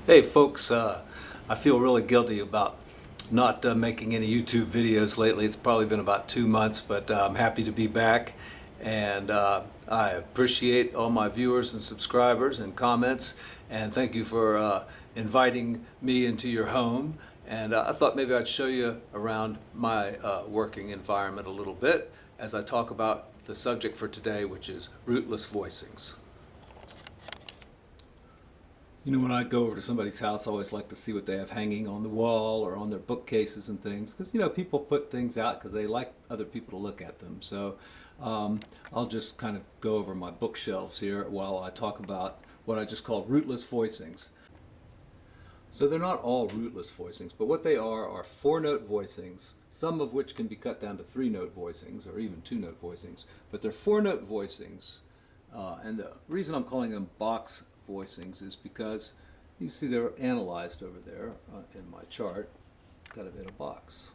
Hey folks, I feel really guilty about not making any YouTube videos lately. It's probably been about 2 months, but I'm happy to be back. And I appreciate all my viewers and subscribers and comments. And thank you for inviting me into your home. And I thought maybe I'd show you around my working environment a little bit as I talk about the subject for today, which is rootless voicings. You know, when I go over to somebody's house, I always like to see what they have hanging on the wall or on their bookcases and things. Because, people put things out because they like other people to look at them. So I'll just kind of go over my bookshelves here while I talk about what I just call rootless voicings. So they're not all rootless voicings, but what they are 4-note voicings, some of which can be cut down to 3-note voicings or even 2-note voicings. But they're 4-note voicings. And the reason I'm calling them box voicings is because you see they're analyzed over there in my chart, kind of in a box.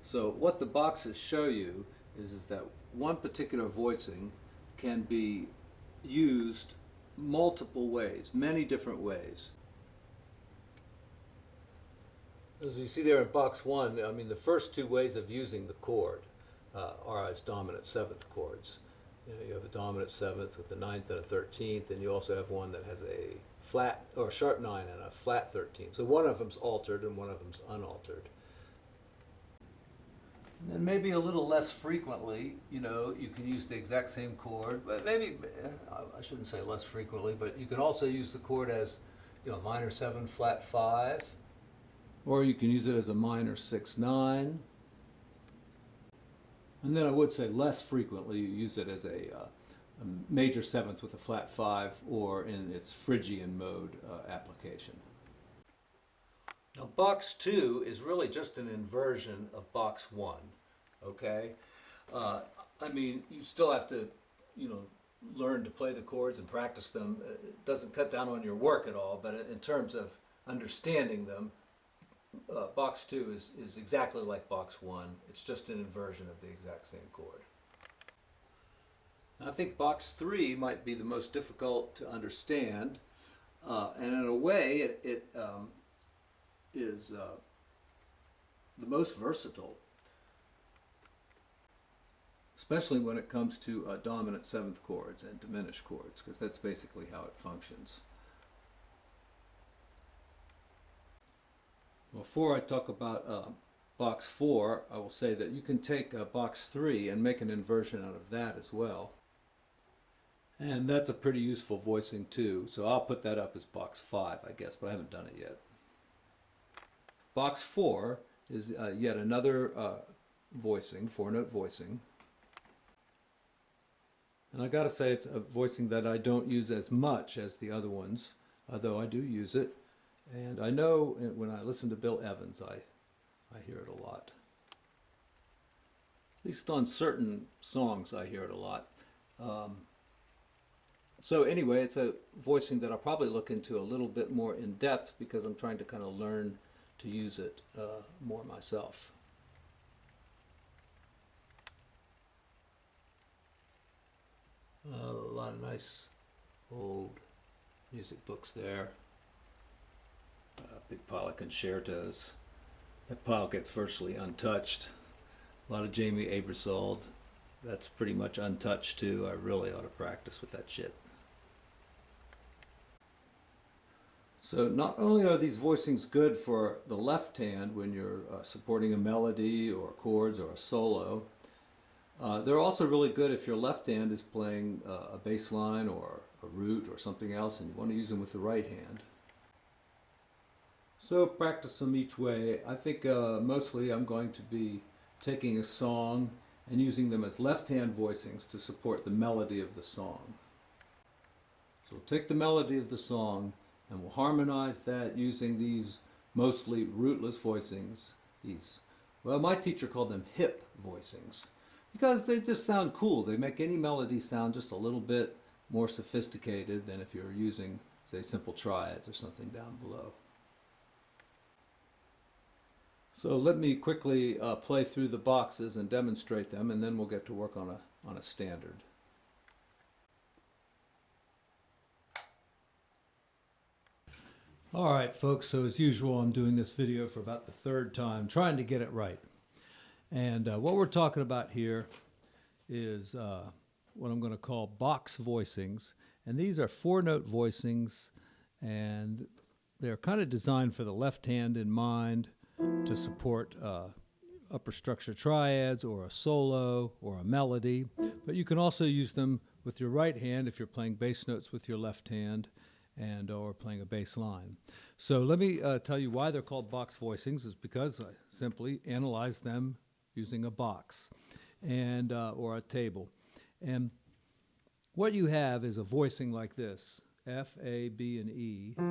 So what the boxes show you is that one particular voicing can be used multiple ways, many different ways. As you see there in box 1, I mean the first two ways of using the chord are as dominant 7th chords. You have a dominant 7th with a 9th and a 13th, and you also have one that has a flat or a sharp 9 and a flat 13. So one of them's altered and one of them's unaltered. And then maybe a little less frequently, you can use the exact same chord, but maybe, I shouldn't say less frequently, but you can also use the chord as, minor 7, flat 5, or you can use it as a minor 6, 9. And then I would say less frequently you use it as a major 7th with a flat 5 or in its Phrygian mode application. Now box 2 is really just an inversion of box 1, okay? I mean, you still have to, learn to play the chords and practice them. It doesn't cut down on your work at all, but in terms of understanding them, box 2 is exactly like box 1. It's just an inversion of the exact same chord. I think box 3 might be the most difficult to understand, and in a way it is the most versatile, especially when it comes to dominant 7th chords and diminished chords, because that's basically how it functions. Before I talk about box 4, I will say that you can take box 3 and make an inversion out of that as well. And that's a pretty useful voicing too, so I'll put that up as box 5, I guess, but I haven't done it yet. Box 4 is yet another voicing, 4-note voicing. And I gotta say it's a voicing that I don't use as much as the other ones, although I do use it. And I know when I listen to Bill Evans, I hear it a lot. At least on certain songs I hear it a lot. So anyway, it's a voicing that I'll probably look into a little bit more in depth because I'm trying to kind of learn to use it more myself. A lot of nice old music books there. Big pile of concertos. That pile gets virtually untouched. A lot of Jamie Aebersold. That's pretty much untouched too. I really ought to practice with that shit. So not only are these voicings good for the left hand when you're supporting a melody or chords or a solo, they're also really good if your left hand is playing a bass line or a root or something else and you want to use them with the right hand. So practice them each way. I think mostly I'm going to be taking a song and using them as left-hand voicings to support the melody of the song. So we'll take the melody of the song and we'll harmonize that using these mostly rootless voicings. Well, my teacher called them hip voicings because they just sound cool. They make any melody sound just a little bit more sophisticated than if you're using, say, simple triads or something down below. So let me quickly play through the boxes and demonstrate them, and then we'll get to work on a standard. All right, folks, so as usual, I'm doing this video for about the third time, trying to get it right. And what we're talking about here is what I'm going to call box voicings. And these are 4-note voicings, and they're kind of designed for the left hand in mind to support upper structure triads or a solo or a melody. But you can also use them with your right hand if you're playing bass notes with your left hand and or playing a bass line. So let me tell you why they're called box voicings is because I simply analyze them using a box and or a table. And what you have is a voicing like this, F, A, B, and E. All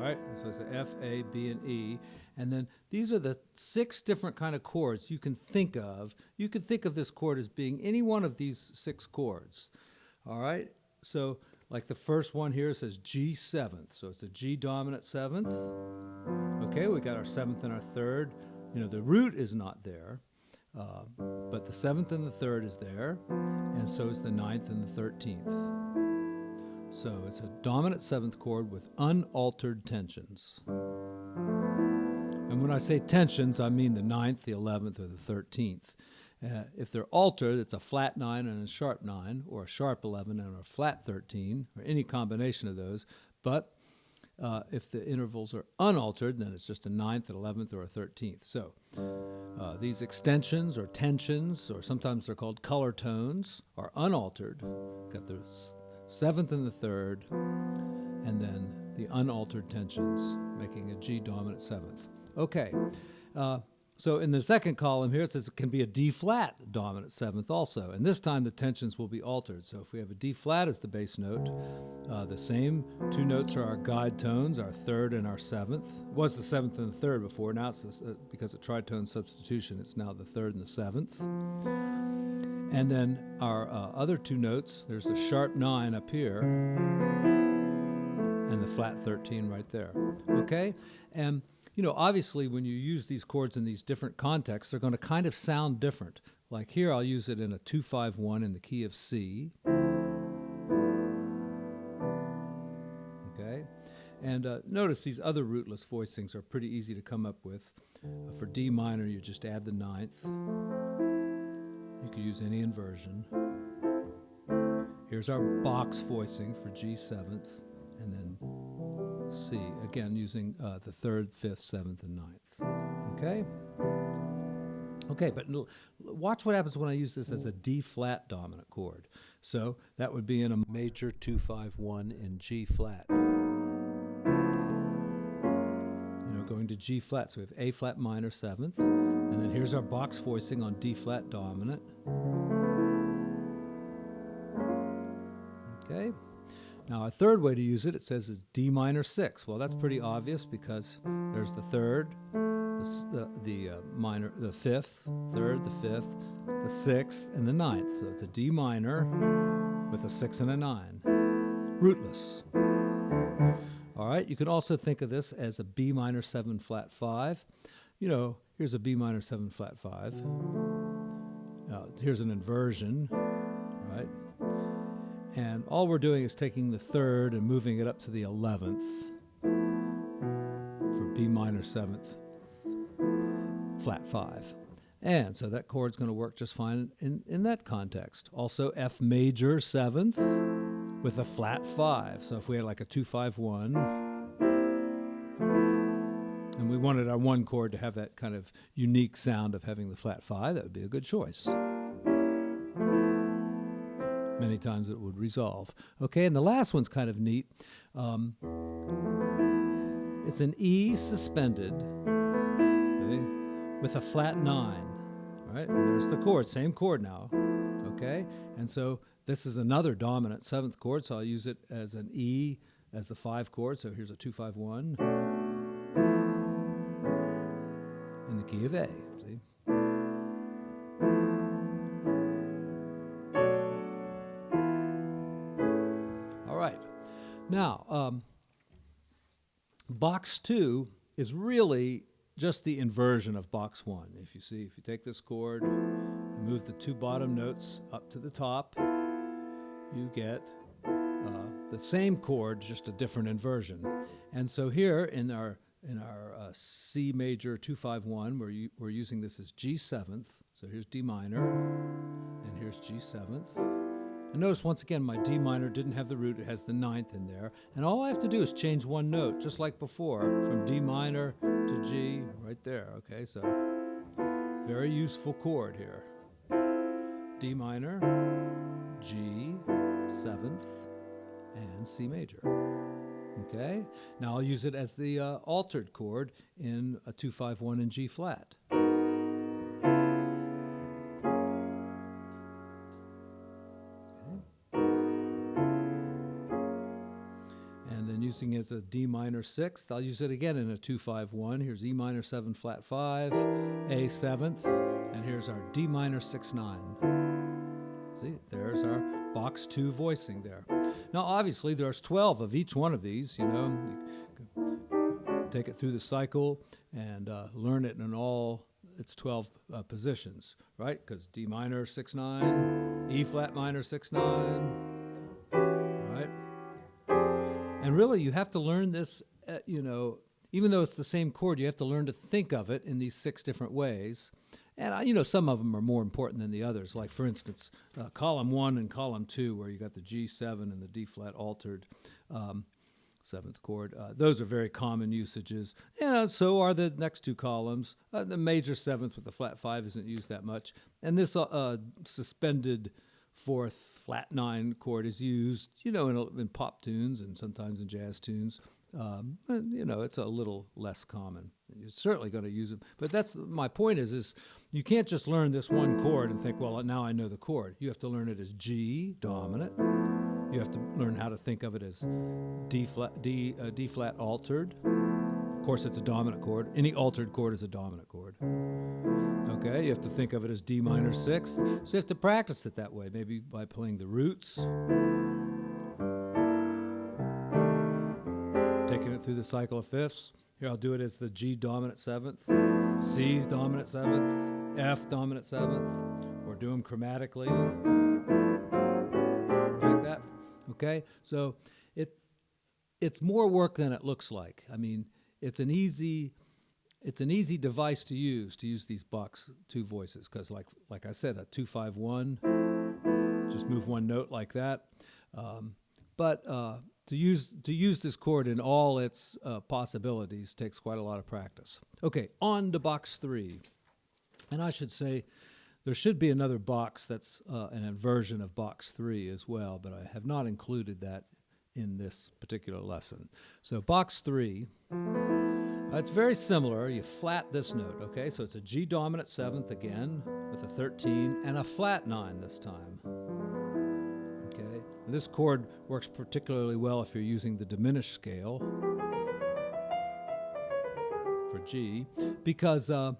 right, so it's a F, A, B, and E. And then these are the 6 different kind of chords you can think of. You could think of this chord as being any one of these 6 chords. All right, so like the first one here says G 7th, so it's a G dominant 7th. Okay, we got our 7th and our 3rd. You know, the root is not there, but the 7th and the 3rd is there, and so is the 9th and the 13th. So it's a dominant 7th chord with unaltered tensions. And when I say tensions, I mean the 9th, the 11th, or the 13th. If they're altered, it's a flat 9 and a sharp 9, or a sharp 11 and a flat 13, or any combination of those. But if the intervals are unaltered, then it's just a 9th, an 11th, or a 13th. So these extensions or tensions, or sometimes they're called color tones, are unaltered. Got the 7th and the 3rd, and then the unaltered tensions, making a G dominant 7th. Okay, so in the second column here, it says it can be a D flat dominant 7th also, and this time the tensions will be altered. So if we have a D flat as the bass note, the same 2 notes are our guide tones, our 3rd and our 7th. It was the 7th and the 3rd before, now it's because of tritone substitution, it's now the 3rd and the 7th. And then our other 2 notes, there's the sharp 9 up here, and the flat 13 right there, okay? And you know, obviously, when you use these chords in these different contexts, they're going to kind of sound different. Like here, I'll use it in a 2-5-1 in the key of C. Okay? And notice these other rootless voicings are pretty easy to come up with. For D minor, you just add the 9th. You could use any inversion. Here's our box voicing for G 7th, and then C, again using the 3rd, 5th, 7th, and 9th. Okay? Okay, but watch what happens when I use this as a D flat dominant chord. So that would be in a major 2-5-1 in G flat. You know, going to G flat, so we have A flat minor 7th, and then here's our box voicing on D flat dominant. Okay? Now, a third way to use it, it says is D minor 6. Well, that's pretty obvious because there's the 3rd, the minor, the 5th, 3rd, the 5th, the 6th, and the 9th. So it's a D minor with a 6 and a 9. Rootless. All right, you can also think of this as a B minor 7 flat 5. You know, here's a B minor 7 flat 5. Here's an inversion, right? And all we're doing is taking the 3rd and moving it up to the 11th for B minor 7th, flat 5. And so that chord's going to work just fine in that context. Also F major 7th with a flat 5. So if we had like a 2-5-1, and we wanted our 1 chord to have that kind of unique sound of having the flat 5, that would be a good choice. Many times it would resolve. Okay, and the last one's kind of neat. It's an E suspended, okay, with a flat 9. All right, and there's the chord, same chord now. Okay, and so this is another dominant 7th chord, so I'll use it as an E as the 5 chord. So here's a 2-5-1 in the key of A. See? Now, box 2 is really just the inversion of box 1. If you see, if you take this chord and move the 2 bottom notes up to the top, you get the same chord, just a different inversion. And so here in our C major 251, we're using this as G7th. So here's D minor, and here's G7th. And notice once again, my D minor didn't have the root, it has the 9th in there. And all I have to do is change one note, just like before, from D minor to G, right there, okay? So, very useful chord here. D minor, G, 7th, and C major. Okay? Now I'll use it as the altered chord in a 251 in G flat. And then using it as a D minor 6th, I'll use it again in a 251. Here's E minor 7 flat 5, A 7th, and here's our D minor 6 9. See, there's our box 2 voicing there. Now obviously there's 12 of each one of these, you know. You can take it through the cycle and learn it in all its 12 positions, right? Because D minor 6 9, E flat minor 6 9, right? And really, you have to learn this, you know, even though it's the same chord, you have to learn to think of it in these 6 different ways. And, you know, some of them are more important than the others. Like, for instance, column 1 and column 2, where you got the G7 and the D flat altered 7th chord. Those are very common usages. And so are the next 2 columns. The major 7th with the flat 5 isn't used that much. And this suspended 4th flat 9 chord is used, you know, in pop tunes and sometimes in jazz tunes. And, you know, it's a little less common. You're certainly going to use it. But that's my point is you can't just learn this one chord and think, well, now I know the chord. You have to learn it as G dominant. You have to learn how to think of it as D flat altered. Of course, it's a dominant chord. Any altered chord is a dominant chord. Okay, you have to think of it as D minor 6th. So you have to practice it that way, maybe by playing the roots, taking it through the cycle of fifths. Here I'll do it as the G dominant 7th, C dominant 7th, F dominant 7th, or do them chromatically, like that. Okay, so it's more work than it looks like. I mean, it's an easy device to use these box 2 voices, because like I said, a 251, just move one note like that. But to use this chord in all its possibilities takes quite a lot of practice. Okay, on to box 3. And I should say there should be another box that's an inversion of box 3 as well, but I have not included that in this particular lesson. So box 3, it's very similar. You flat this note, okay? So it's a G dominant 7th again with a 13 and a flat 9 this time. Okay? This chord works particularly well if you're using the diminished scale for G, because you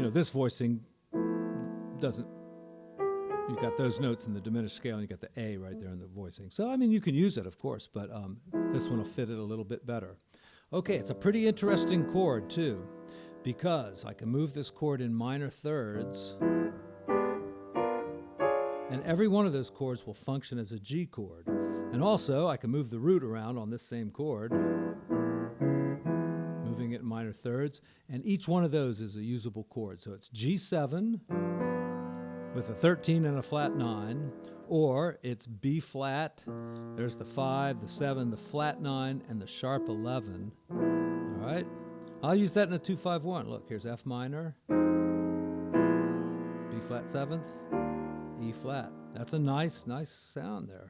know, this voicing doesn't. You got those notes in the diminished scale, and you got the A right there in the voicing. So, I mean, you can use it, of course, but this one will fit it a little bit better. Okay, it's a pretty interesting chord, too, because I can move this chord in minor thirds, and every one of those chords will function as a G chord. And also, I can move the root around on this same chord, moving it in minor thirds, and each one of those is a usable chord. So it's G7 with a 13 and a flat 9, or it's B flat, there's the 5, the 7, the flat 9, and the sharp 11. All right? I'll use that in a 251. Look, here's F minor, B flat 7th, E flat. That's a nice sound there.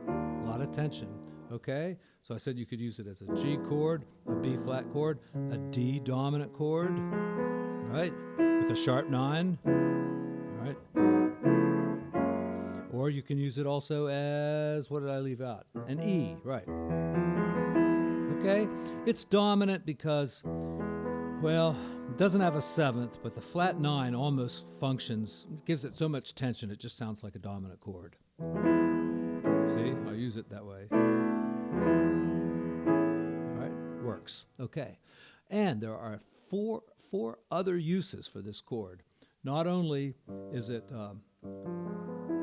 A lot of tension. Okay? So I said you could use it as a G chord, a B flat chord, a D dominant chord, right? With a sharp 9, all right? Or you can use it also as, what did I leave out? An E, right? Okay? It's dominant because, well, it doesn't have a 7th, but the flat 9 almost functions, it gives it so much tension, it just sounds like a dominant chord. See? I'll use it that way. All right? Works. Okay. And there are four other uses for this chord. Not only is it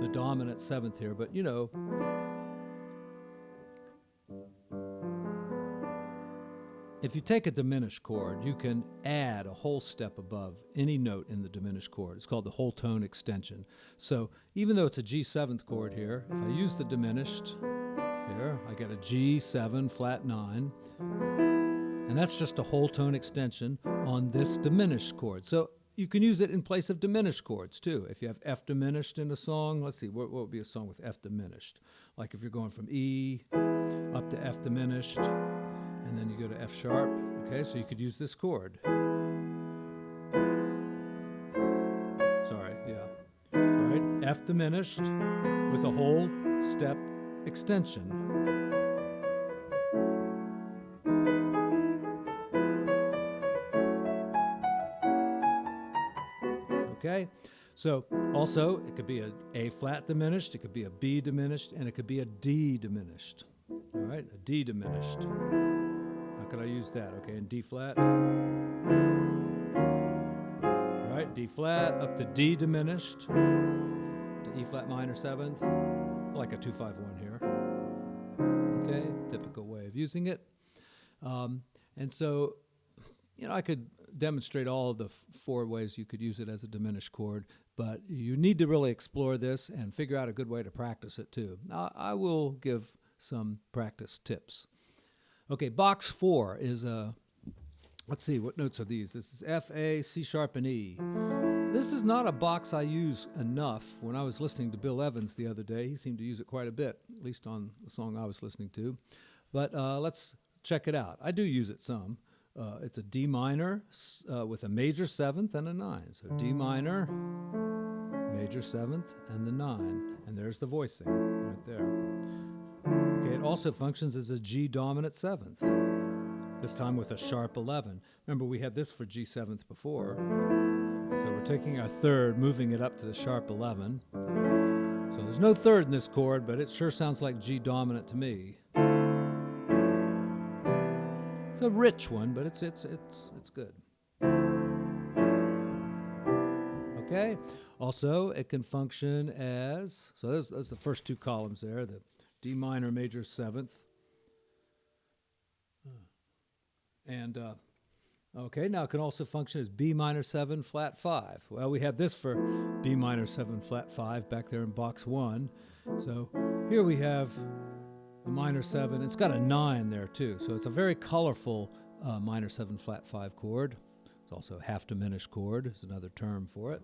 the dominant 7th here, but you know, if you take a diminished chord, you can add a whole step above any note in the diminished chord. It's called the whole tone extension. So even though it's a G7th chord here, if I use the diminished here, I get a G7 flat 9, and that's just a whole tone extension on this diminished chord. So you can use it in place of diminished chords too. If you have F diminished in a song, let's see, what would be a song with F diminished? Like if you're going from E up to F diminished, and then you go to F sharp, okay, so you could use this chord. Sorry, yeah. All right, F diminished with a whole step extension. Okay, so also it could be a A flat diminished, it could be a B diminished, and it could be a D diminished. All right, a D diminished. How could I use that? Okay, in D flat. All right, D flat up to D diminished, to E flat minor 7th, like a 2-5-1 here. Okay, typical way of using it. And so, you know, I could demonstrate all of the 4 ways you could use it as a diminished chord, but you need to really explore this and figure out a good way to practice it too. Now, I will give some practice tips. Okay, box 4 is let's see, what notes are these? This is F, A, C sharp, and E. This is not a box I use enough. When I was listening to Bill Evans the other day, he seemed to use it quite a bit, at least on the song I was listening to. But let's check it out. I do use it some. It's a D minor with a major 7th and a 9. So D minor, major 7th, and the 9. And there's the voicing right there. Okay, it also functions as a G dominant 7th, this time with a sharp 11. Remember, we had this for G7th before. So we're taking our 3rd, moving it up to the sharp 11. So there's no 3rd in this chord, but it sure sounds like G dominant to me. It's a rich one, but it's good. Okay. Also, it can function as, so those the first 2 columns there, the D minor major 7th. And, okay, now it can also function as B minor 7 flat 5. Well, we have this for B minor 7 flat 5 back there in box 1. So here we have the minor 7. It's got a 9 there too, so it's a very colorful minor 7 flat 5 chord. It's also a half diminished chord is another term for it.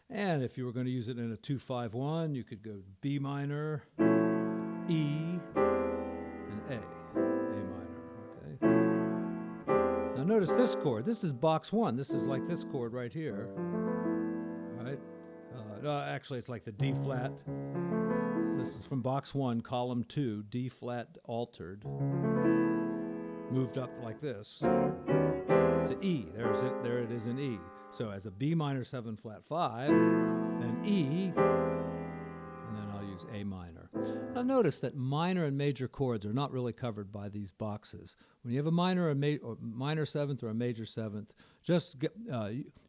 And if you were going to use it in a 2-5-1, you could go B minor, E, and A minor, okay? Now notice this chord. This is box 1. This is like this chord right here, all right? Actually, it's like the D flat. This is from box 1, column 2, D flat altered, moved up like this to E. There it is in E. So as a B minor 7 flat 5, then E, and then I'll use A minor. Now notice that minor and major chords are not really covered by these boxes. When you have a minor or minor 7th or a major 7th, just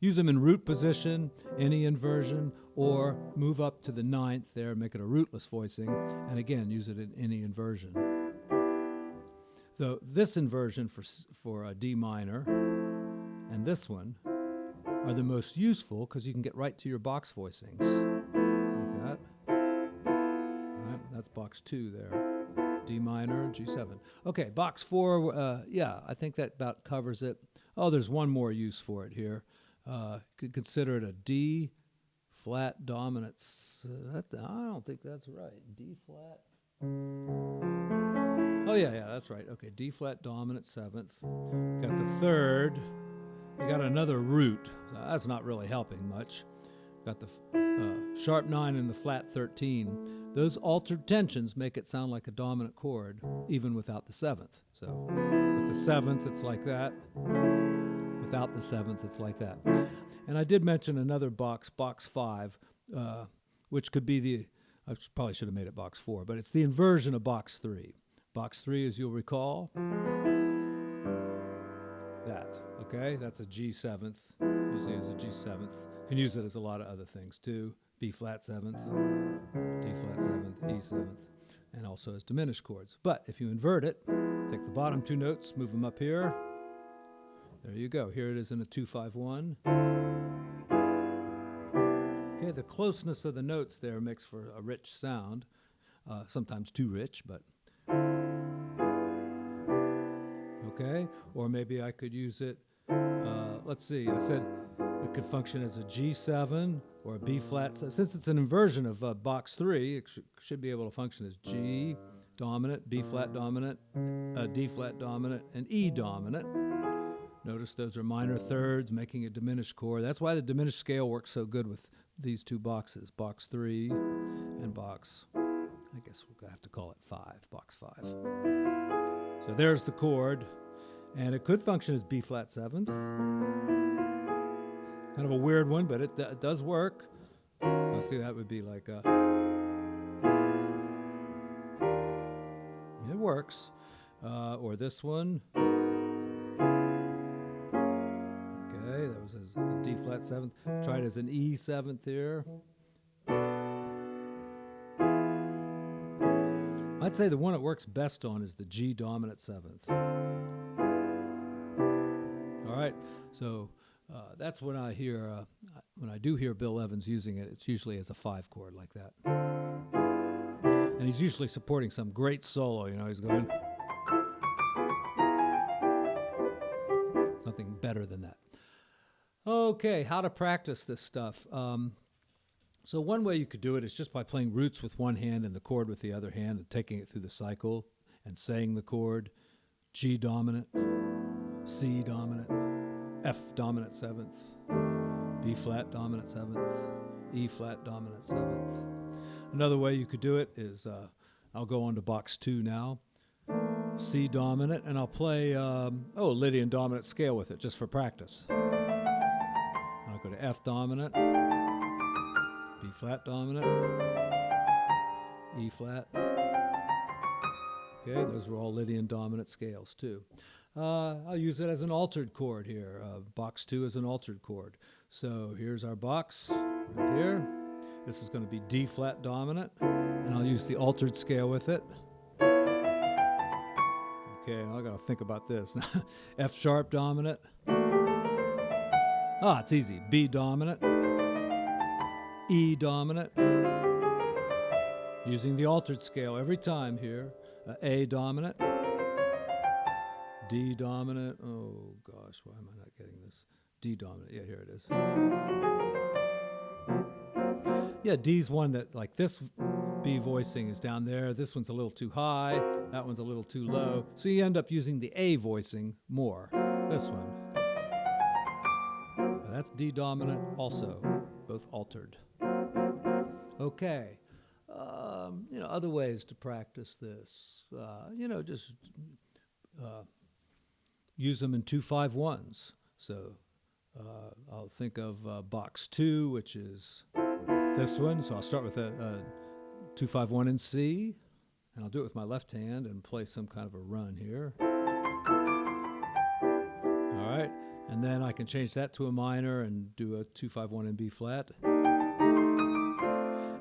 use them in root position, any inversion, or move up to the 9th there, make it a rootless voicing, and again, use it in any inversion. Though this inversion for a D minor and this one are the most useful because you can get right to your box voicings. Like that. All right, that's box 2 there. D minor, G7. Okay, box 4, yeah, I think that about covers it. Oh, there's one more use for it here. You could consider it a D flat dominant. I don't think that's right. D flat. Oh, yeah, that's right. Okay, D flat dominant 7th. Got the 3rd. You got another root. So that's not really helping much. Got the sharp 9 and the flat 13. Those altered tensions make it sound like a dominant chord, even without the 7th. So with the 7th, it's like that. Without the 7th, it's like that. And I did mention another box, box 5, which could be I probably should have made it box 4, but it's the inversion of box 3. Box 3, as you'll recall, that, okay? That's a G7th. Usually as a G7th. You can use it as a lot of other things too. B flat 7th, D flat 7th, E 7th, and also as diminished chords. But if you invert it, take the bottom two notes, move them up here. There you go. Here it is in a 2-5-1. Okay, the closeness of the notes there makes for a rich sound. Sometimes too rich, but okay. Or maybe I could use it, let's see, I said it could function as a G7 or a B flat. Since it's an inversion of box 3, it should be able to function as G dominant, B flat dominant, D flat dominant, and E dominant. Notice those are minor thirds, making a diminished chord. That's why the diminished scale works so good with these two boxes, box 3 and box, I guess we'll have to call it 5, box 5. So there's the chord, and it could function as B flat 7th. Kind of a weird one, but it does work. Let's see, that would be like a, it works. Or this one. Okay, that was a D flat 7th. Try it as an E 7th here. I'd say the one it works best on is the G dominant 7th. All right, so that's when I hear, when I do hear Bill Evans using it, it's usually as a 5 chord like that. And he's usually supporting some great solo, you know, he's going something better than that. Okay, how to practice this stuff. So one way you could do it is just by playing roots with one hand and the chord with the other hand and taking it through the cycle and saying the chord G dominant, C dominant, F dominant 7th, B flat dominant 7th, E flat dominant 7th. Another way you could do it is, I'll go on to box 2 now, C dominant, and I'll play, Lydian dominant scale with it just for practice. I'll go to F dominant, B flat dominant, E flat. Okay, those were all Lydian dominant scales too. I'll use it as an altered chord here. Box 2 is an altered chord. So here's our box right here. This is going to be D flat dominant, and I'll use the altered scale with it. Okay, I got to think about this. F sharp dominant. It's easy. B dominant. E dominant. Using the altered scale every time here. A dominant. D dominant. Oh gosh, why am I not getting this? D dominant. Yeah, here it is. Yeah, D's one that, like this B voicing is down there. This one's a little too high. That one's a little too low. So you end up using the A voicing more. This one. That's D dominant also, both altered. Okay. Other ways to practice this. Just use them in 2-5-1s. So I'll think of box 2, which is this one. So I'll start with a 2-5-1 in C, and I'll do it with my left hand and play some kind of a run here. All right, and then I can change that to a minor and do a 2-5-1 in B flat.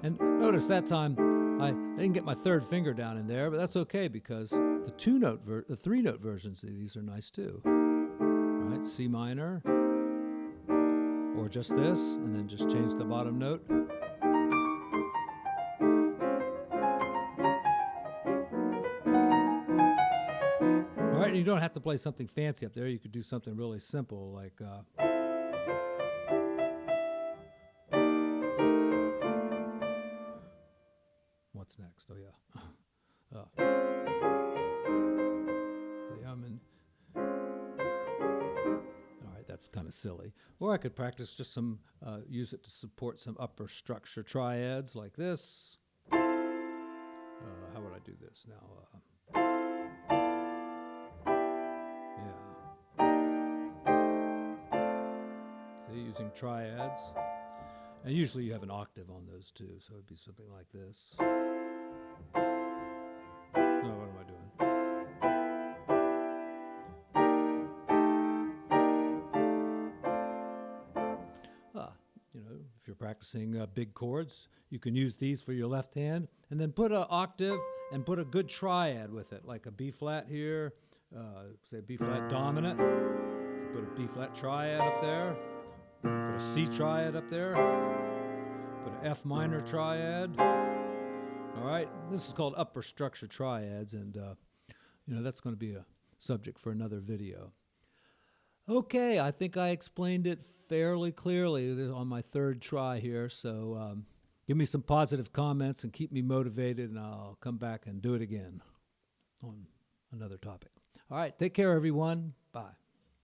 And notice that time I didn't get my third finger down in there, but that's okay because the 3-note versions of these are nice too. All right, C minor, or just this, and then just change the bottom note. All right, you don't have to play something fancy up there. You could do something really simple like... What's next? Oh, yeah. See, I'm in... All right, that's kind of silly. Or I could practice just some, use it to support some upper structure triads like this. How would I do this now? Using triads. And usually you have an octave on those too, so it'd be something like this. Oh, what am I doing? If you're practicing big chords. You can use these for your left hand, and then put an octave and put a good triad with it, like a B flat here, say B flat dominant, put a B flat triad up there, put a C triad up there, put an F minor triad. All right, this is called upper structure triads, and that's going to be a subject for another video. Okay, I think I explained it fairly clearly on my third try here, so give me some positive comments and keep me motivated, and I'll come back and do it again on another topic. All right, take care, everyone. Bye.